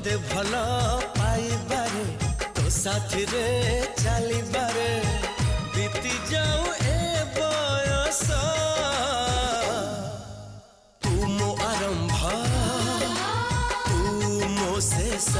मते भल पाइबारे तो साथी रे चलिबारे बीती जाऊ ए बयस तू मो आरंभ तू मो शेष।